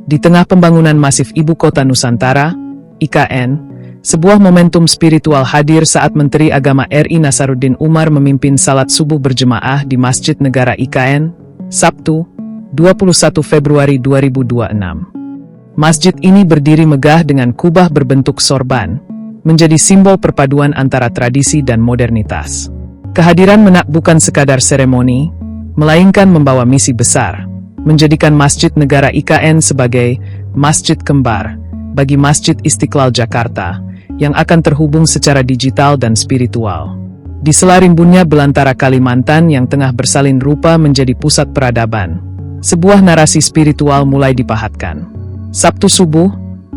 Di tengah pembangunan masif Ibu Kota Nusantara, IKN, sebuah momentum spiritual hadir saat Menteri Agama RI Nasaruddin Umar memimpin salat subuh berjemaah di Masjid Negara IKN, Sabtu, 21 Februari 2026. Masjid ini berdiri megah dengan kubah berbentuk sorban, menjadi simbol perpaduan antara tradisi dan modernitas. Kehadiran Menak bukan sekadar seremoni, melainkan membawa misi besar, menjadikan Masjid Negara IKN sebagai masjid kembar bagi Masjid Istiqlal Jakarta yang akan terhubung secara digital dan spiritual. Di sela rimbunnya belantara Kalimantan yang tengah bersalin rupa menjadi pusat peradaban, sebuah narasi spiritual mulai dipahatkan. Sabtu subuh,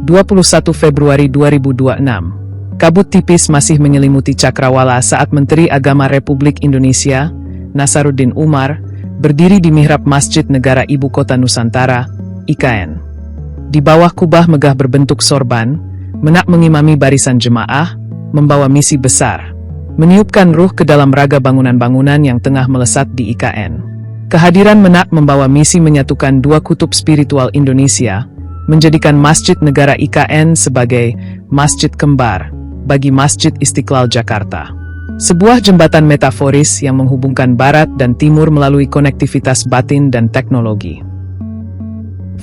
21 Februari 2026, kabut tipis masih menyelimuti Cakrawala saat Menteri Agama Republik Indonesia, Nasaruddin Umar, berdiri di mihrab Masjid Negara Ibu Kota Nusantara, IKN. Di bawah kubah megah berbentuk sorban, Menak mengimami barisan jemaah, membawa misi besar, meniupkan ruh ke dalam raga bangunan-bangunan yang tengah melesat di IKN. Kehadiran Menak membawa misi menyatukan dua kutub spiritual Indonesia, menjadikan Masjid Negara IKN sebagai masjid kembar bagi Masjid Istiqlal Jakarta. Sebuah jembatan metaforis yang menghubungkan Barat dan Timur melalui konektivitas batin dan teknologi.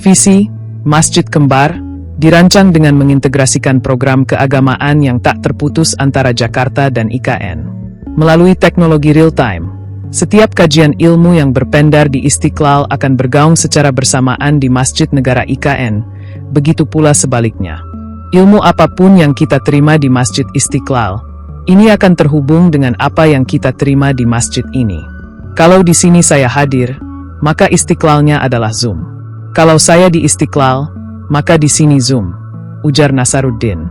Visi Masjid Kembar dirancang dengan mengintegrasikan program keagamaan yang tak terputus antara Jakarta dan IKN. Melalui teknologi real-time, setiap kajian ilmu yang berpendar di Istiqlal akan bergaung secara bersamaan di Masjid Negara IKN, begitu pula sebaliknya. Ilmu apapun yang kita terima di Masjid Istiqlal, ini akan terhubung dengan apa yang kita terima di masjid ini. Kalau di sini saya hadir, maka Istiqlalnya adalah Zoom. Kalau saya di Istiqlal, maka di sini Zoom, ujar Nasaruddin.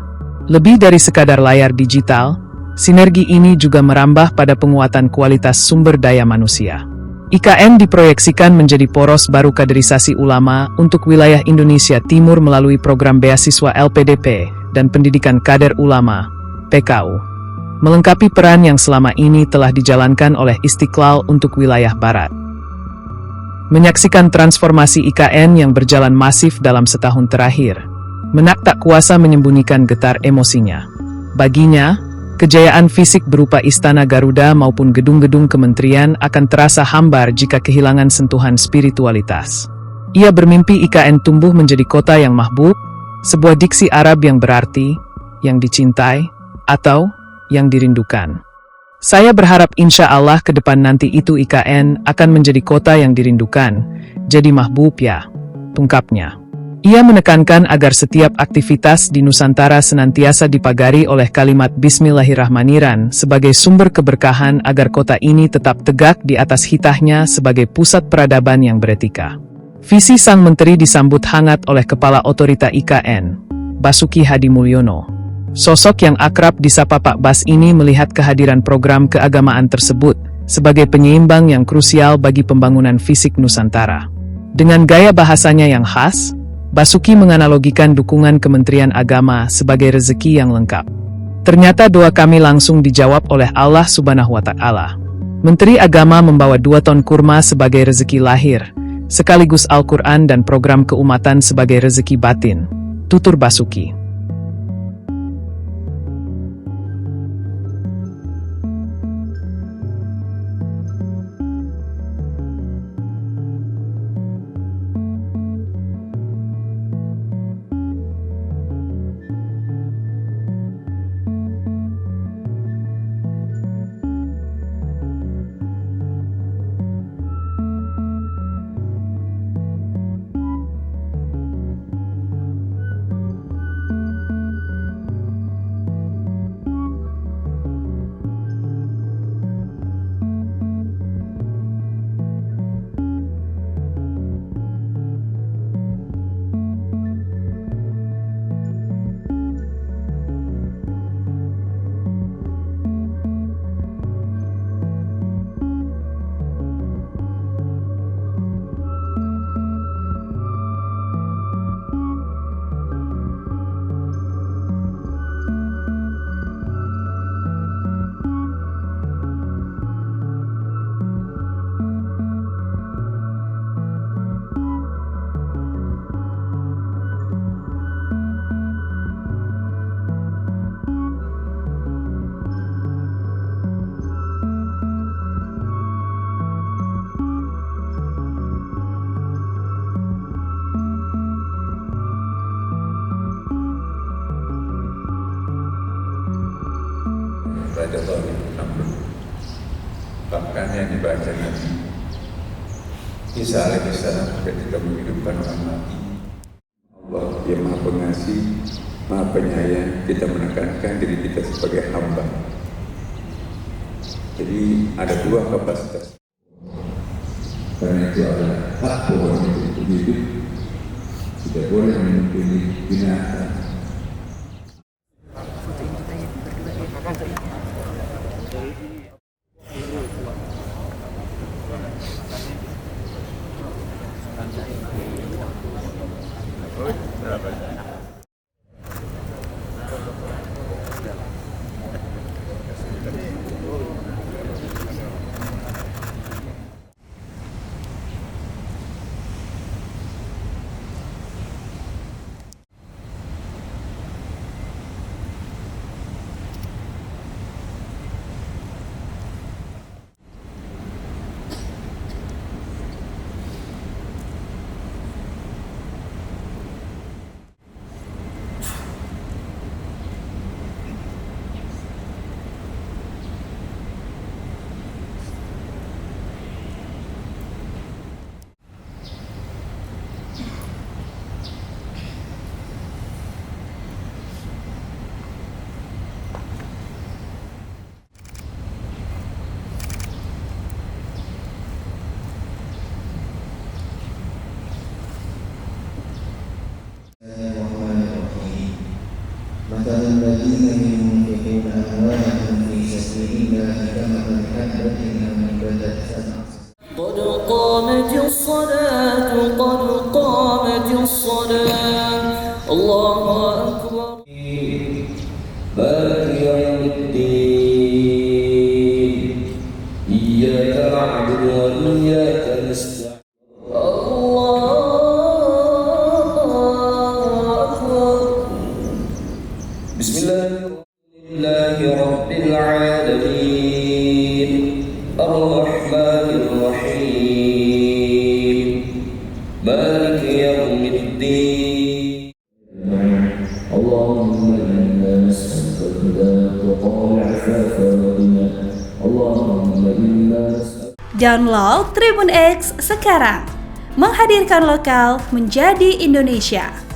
Lebih dari sekadar layar digital, sinergi ini juga merambah pada penguatan kualitas sumber daya manusia. IKN diproyeksikan menjadi poros baru kaderisasi ulama untuk wilayah Indonesia Timur melalui program beasiswa LPDP dan pendidikan kader ulama, PKU. Melengkapi peran yang selama ini telah dijalankan oleh Istiqlal untuk wilayah Barat. Menyaksikan transformasi IKN yang berjalan masif dalam setahun terakhir, Menak tak kuasa menyembunyikan getar emosinya. Baginya, kejayaan fisik berupa Istana Garuda maupun gedung-gedung kementerian akan terasa hambar jika kehilangan sentuhan spiritualitas. Ia bermimpi IKN tumbuh menjadi kota yang mahbub, sebuah diksi Arab yang berarti, yang dicintai, atau yang dirindukan. Saya berharap insya Allah ke depan nanti itu IKN akan menjadi kota yang dirindukan, jadi mahbub ya, ungkapnya. Ia menekankan agar setiap aktivitas di Nusantara senantiasa dipagari oleh kalimat Bismillahirrahmanirrahim sebagai sumber keberkahan agar kota ini tetap tegak di atas hitahnya sebagai pusat peradaban yang beretika. Visi sang menteri disambut hangat oleh Kepala Otorita IKN, Basuki Hadi Mulyono. Sosok yang akrab disapa Pak Bas ini melihat kehadiran program keagamaan tersebut sebagai penyeimbang yang krusial bagi pembangunan fisik Nusantara. Dengan gaya bahasanya yang khas, Basuki menganalogikan dukungan Kementerian Agama sebagai rezeki yang lengkap. Ternyata doa kami langsung dijawab oleh Allah Subhanahu wa Ta'ala. Menteri Agama membawa 2 ton kurma sebagai rezeki lahir, sekaligus Al-Quran dan program keumatan sebagai rezeki batin, tutur Basuki. ada zalim amrun. Bahkan yang dibaca Nabi Isa alaihissalam ketika menghidupkan orang mati, Allah yang maha pengasih, maha penyayang, kita menekankan diri kita sebagai hamba. Jadi ada dua kapasitas. Karena itu adalah hak orang untuk hidup, tidak boleh memilih binatang. مثل الذين ينفقون أموالهم في سبيل الله كمثل حبة أنبتت سبع قد قامت الصلاة قد قامت الصلاة الله أكبر مالك يوم الدين إياك نعبد وإياك نستعين Bismillahirrahmanirrahim. Rabbil alamin. Ar-Rahmanir Rahim. Maliki yaumiddin. Allahumma inna nas'aluka al-huda wa al-'afafa wa al-ghina. Allahumma inna Download Tribun X sekarang. Menghadirkan lokal menjadi Indonesia.